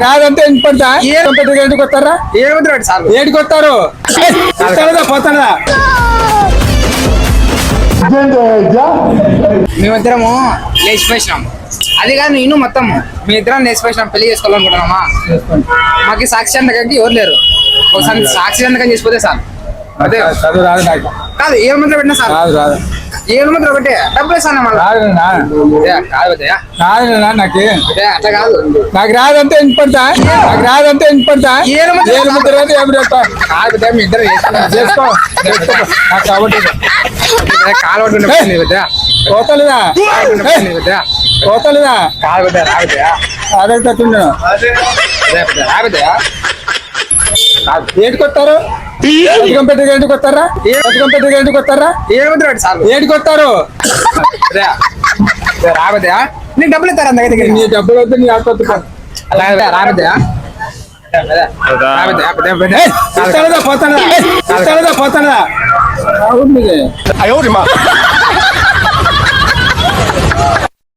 కాదంటే ఇంపడతా ఏడుకి వస్తారా ఏమంటారు సార్ ఏడికి వస్తారు పోతాడా మేమిద్దరము లేచిపోయినాం. అది కాదు నేను మొత్తం మీ ఇద్దరం లేచిపోయినాం, పెళ్లి చేసుకోవాలనుకుంటున్నామా. మాకు సాక్షి సంతకానికి ఎవరు లేరు. ఒకసారి సాక్షి సంతకం చేసిపోతే సార్ అదే చదువు రాదు నాకు. కాదు ఏమంటారు పెట్టినా సార్ రాదు రాదు ఏమంటారు ఒకటే డబ్బులు ఇస్తాను మళ్ళీ రాదు కాదు అదయా రాదు నాకు అట్లా కాదు. నాకు రాదంటే ఇంపడతా నాకు రాదంటే ఇంపడతా ఏమంటారు కాదు మీ ఇద్దరు చేసుకో నాకు కాబట్టి కాలు పోతలేదా పోతలేదా కాదు రాబోదయా అదే తట్టుండను రాబోదయా ఏడికి వస్తారు ఏడికి వస్తారా ఏడికి వస్తారా ఏమంటారు సార్ ఏడికి వస్తారు రాబోదయా నీకు డబ్బులు ఇస్తారా దగ్గర నీ డబ్బులు వద్దు నీ ఆకొద్దు అలాగే రాబోదయా పోతాడా పోతాడా అవును